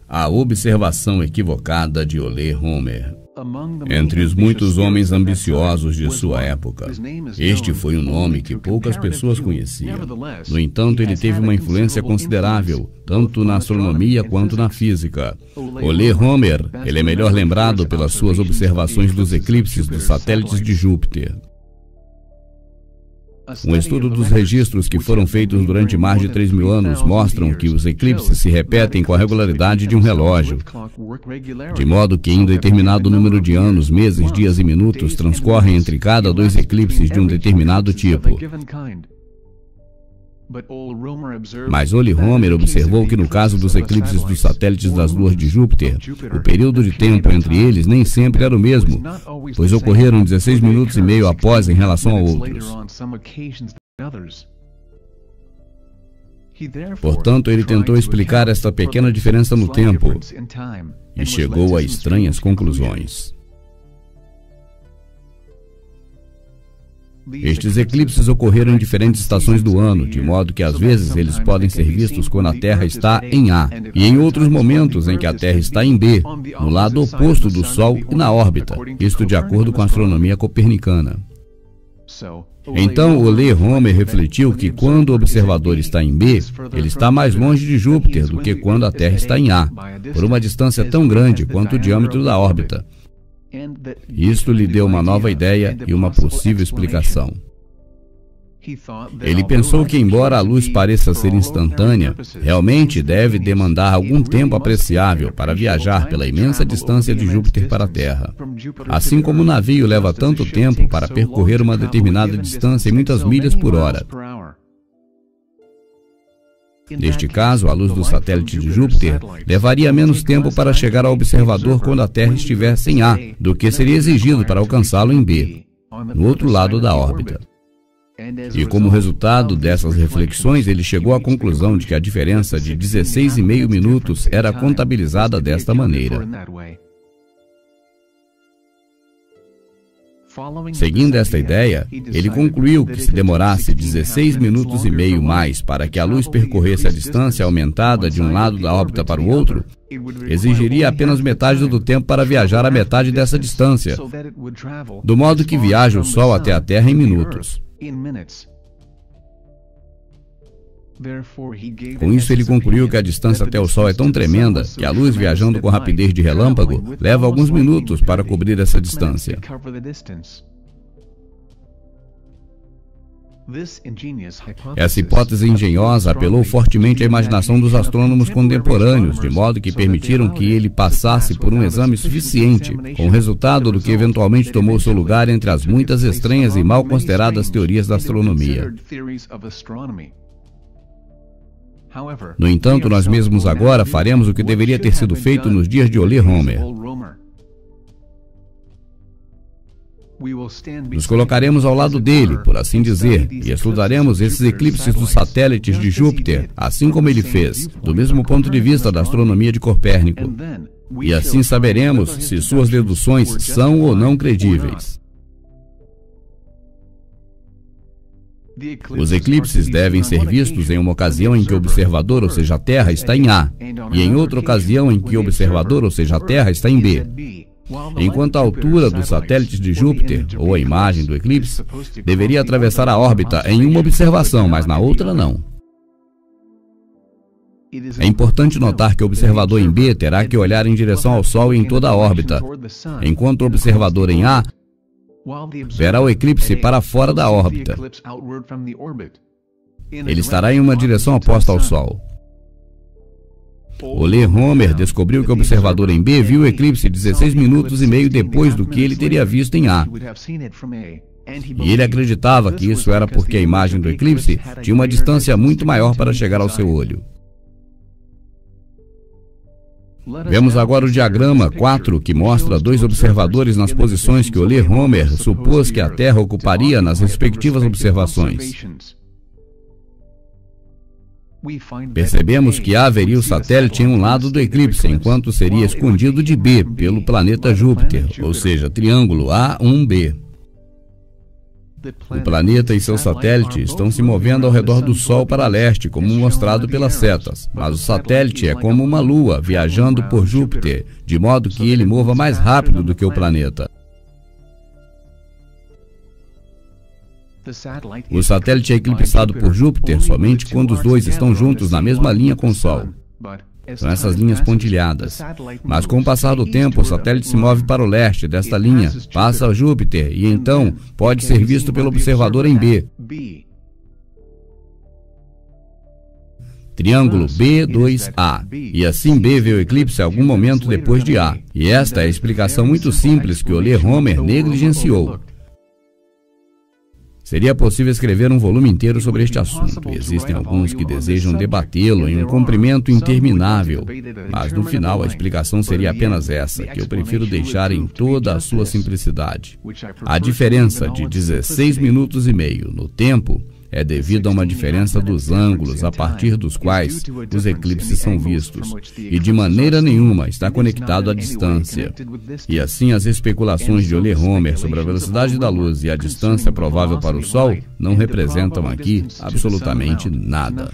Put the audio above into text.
A observação equivocada de Ole Homer. Entre os muitos homens ambiciosos de sua época, este foi um nome que poucas pessoas conheciam. No entanto, ele teve uma influência considerável, tanto na astronomia quanto na física. Ole Homer, ele é melhor lembrado pelas suas observações dos eclipses dos satélites de Júpiter. Um estudo dos registros que foram feitos durante mais de 3.000 anos mostram que os eclipses se repetem com a regularidade de um relógio, de modo que em determinado número de anos, meses, dias e minutos transcorrem entre cada 2 eclipses de um determinado tipo. Mas Ole Homer observou que no caso dos eclipses dos satélites das luas de Júpiter, o período de tempo entre eles nem sempre era o mesmo, pois ocorreram 16 minutos e meio após em relação a outros. Portanto, ele tentou explicar esta pequena diferença no tempo e chegou a estranhas conclusões. Estes eclipses ocorreram em diferentes estações do ano, de modo que às vezes eles podem ser vistos quando a Terra está em A, e em outros momentos em que a Terra está em B, no lado oposto do Sol e na órbita, isto de acordo com a astronomia copernicana. Então, Ole Homer refletiu que quando o observador está em B, ele está mais longe de Júpiter do que quando a Terra está em A, por uma distância tão grande quanto o diâmetro da órbita. Isto lhe deu uma nova ideia e uma possível explicação. Ele pensou que, embora a luz pareça ser instantânea, realmente deve demandar algum tempo apreciável para viajar pela imensa distância de Júpiter para a Terra. Assim como o navio leva tanto tempo para percorrer uma determinada distância em muitas milhas por hora. Neste caso, a luz do satélite de Júpiter levaria menos tempo para chegar ao observador quando a Terra estivesse em A, do que seria exigido para alcançá-lo em B, no outro lado da órbita. E como resultado dessas reflexões, ele chegou à conclusão de que a diferença de 16,5 minutos era contabilizada desta maneira. Seguindo esta ideia, ele concluiu que se demorasse 16 minutos e meio mais para que a luz percorresse a distância aumentada de um lado da órbita para o outro, exigiria apenas metade do tempo para viajar a metade dessa distância, do modo que viaja o Sol até a Terra em minutos. Com isso, ele concluiu que a distância até o Sol é tão tremenda que a luz, viajando com rapidez de relâmpago, leva alguns minutos para cobrir essa distância. Essa hipótese engenhosa apelou fortemente à imaginação dos astrônomos contemporâneos, de modo que permitiram que ele passasse por um exame suficiente, com o resultado do que eventualmente tomou seu lugar entre as muitas estranhas e mal consideradas teorias da astronomia. No entanto, nós mesmos agora faremos o que deveria ter sido feito nos dias de Ole Homer. Nos colocaremos ao lado dele, por assim dizer, e estudaremos esses eclipses dos satélites de Júpiter, assim como ele fez, do mesmo ponto de vista da astronomia de Copérnico. E assim saberemos se suas deduções são ou não credíveis. Os eclipses devem ser vistos em uma ocasião em que o observador, ou seja, a Terra, está em A, e em outra ocasião em que o observador, ou seja, a Terra, está em B. Enquanto a altura dos satélites de Júpiter, ou a imagem do eclipse, deveria atravessar a órbita em uma observação, mas na outra não. É importante notar que o observador em B terá que olhar em direção ao Sol em toda a órbita, enquanto o observador em A verá o eclipse para fora da órbita. Ele estará em uma direção oposta ao Sol. Ole Homer descobriu que o observador em B viu o eclipse 16 minutos e meio depois do que ele teria visto em A. E ele acreditava que isso era porque a imagem do eclipse tinha uma distância muito maior para chegar ao seu olho. Vemos agora o diagrama 4, que mostra 2 observadores nas posições que Ole Homer supôs que a Terra ocuparia nas respectivas observações. Percebemos que A veria o satélite em um lado do eclipse, enquanto seria escondido de B pelo planeta Júpiter, ou seja, triângulo A1B. O planeta e seu satélite estão se movendo ao redor do Sol para leste, como mostrado pelas setas, mas o satélite é como uma lua viajando por Júpiter, de modo que ele mova mais rápido do que o planeta. O satélite é eclipsado por Júpiter somente quando os dois estão juntos na mesma linha com o Sol. São essas linhas pontilhadas. Mas com o passar do tempo, o satélite se move para o leste desta linha, passa a Júpiter e então pode ser visto pelo observador em B. Triângulo B2A. E assim B vê o eclipse algum momento depois de A. E esta é a explicação muito simples que Euler Roemer negligenciou. Seria possível escrever um volume inteiro sobre este assunto. Existem alguns que desejam debatê-lo em um comprimento interminável, mas no final a explicação seria apenas essa, que eu prefiro deixar em toda a sua simplicidade. A diferença de 16 minutos e meio no tempo é devido a uma diferença dos ângulos a partir dos quais os eclipses são vistos, e de maneira nenhuma está conectado à distância. E assim as especulações de Euler Roemer sobre a velocidade da luz e a distância provável para o Sol não representam aqui absolutamente nada.